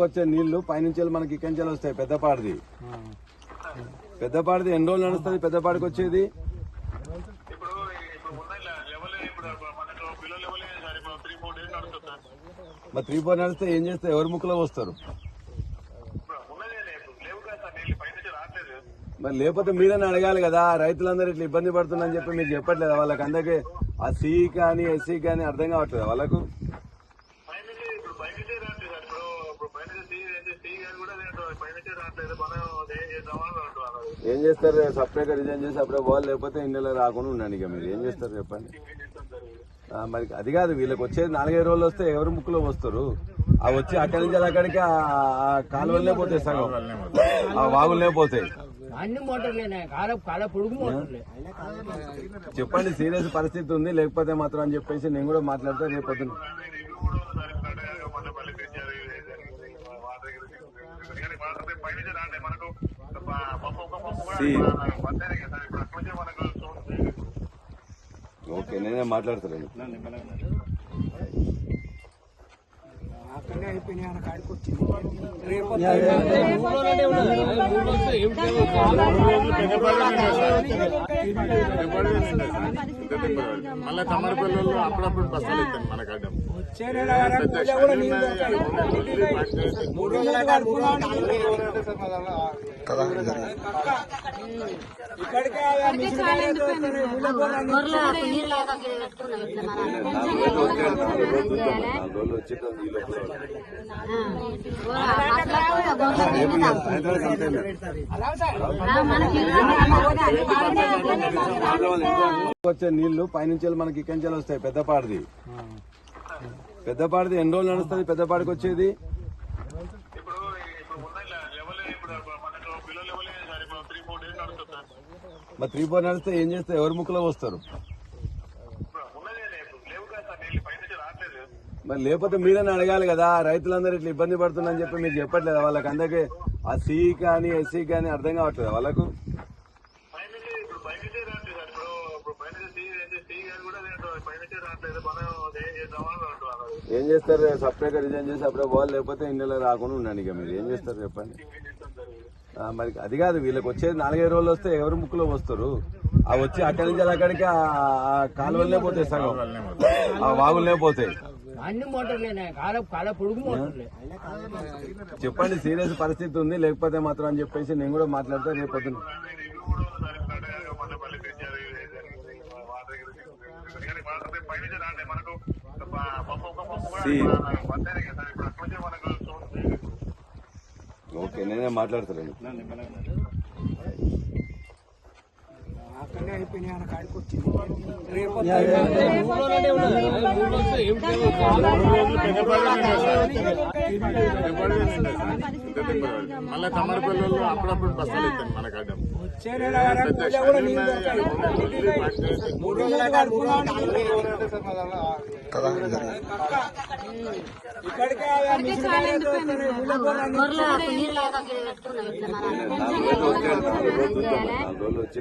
వచ్చే నీళ్లు పైనుంచి మనకి ఇక్కడి నుంచి వస్తాయి. పెద్దపాడిది ఎన్ని రోజులు నడుస్తుంది? పెద్దపాడికి వచ్చేది మరి 3-4 నడిస్తే ఏం చేస్తే ఎవరి ముక్కులో వస్తారు? మరి లేకపోతే మీరని అడగాలి కదా. రైతులందరూ ఇట్లా ఇబ్బంది పడుతుందని చెప్పి మీరు చెప్పట్లేదా వాళ్ళకి? అందుకే ఆ సి కానీ ఎస్సీ కానీ అర్థం కావట్లేదు వాళ్ళకు. ఏం చేస్తారు? సపరేట్గా రిజైన్ చేసి అప్పుడే పోవాలి, లేకపోతే ఇన్నెల రాకుండా ఉండండి. ఇక మీరు ఏం చేస్తారు చెప్పండి. మరి అది కాదు, వీళ్ళకి వచ్చేది 4-5 రోజులు వస్తే ఎవరు ముక్కులో వస్తారు? ఆ వచ్చి అక్కడి నుంచి అక్కడికి ఆ కాలువలనే పోతాయి, సగం ఆ వాగులనే పోతాయి. చెప్పండి, సీరియస్ పరిస్థితి ఉంది, లేకపోతే మాత్రం అని చెప్పేసి నేను కూడా మాట్లాడితే రేపొద్దున ఓకే నేనే మాట్లాడతాను. మళ్ళీ తమరపల్లిలో అప్పుడప్పుడు బస్సులు ఇస్తాను మన గడ్డం. వచ్చే నీళ్లు పైనుంచి మనకి ఇక్కడి నుంచి వస్తాయి. పెద్దపాడిది ఎన్ని రోజులు నడుస్తుంది? పెద్దపాడికి వచ్చేది మరి 3-4 నడిస్తే ఏం చేస్తే ఎవరి ముక్కులో వస్తారు? మరి లేకపోతే మీరని అడగాలి కదా. రైతులందరూ ఇట్లా ఇబ్బంది పడుతుందని చెప్పి మీరు చెప్పట్లేదా వాళ్ళకి? అందుకే ఆ సి కానీ ఎస్సీ కానీ అర్థం కావట్లేదు వాళ్ళకు. ఏం చేస్తారు? సపరేట్గా రిజైన్ చేసి అప్పుడే పోవాలి, లేకపోతే ఇన్నెల రాకుండా ఉండండి. ఇక మీరు ఏం చేస్తారు చెప్పండి. మరి అది కాదు, వీళ్ళకి వచ్చేది 4-5 రోజులు వస్తే ఎవరి ముక్కులో వస్తారు? ఆ వచ్చి అక్కడి నుంచి అక్కడికి ఆ కాలువలనే పోతాయి, సగం ఆ వాగులనే పోతాయి. చెప్పండి, సీరియస్ పరిస్థితి ఉంది, లేకపోతే మాత్రం అని చెప్పేసి నేను కూడా మాట్లాడితే రేపొద్దున ఓకే నేనే మాట్లాడతాను. మళ్ళీ తమరపల్లిలో అప్పుడప్పుడు బస్సులు ఇస్తాను మన గడ్డం. వచ్చి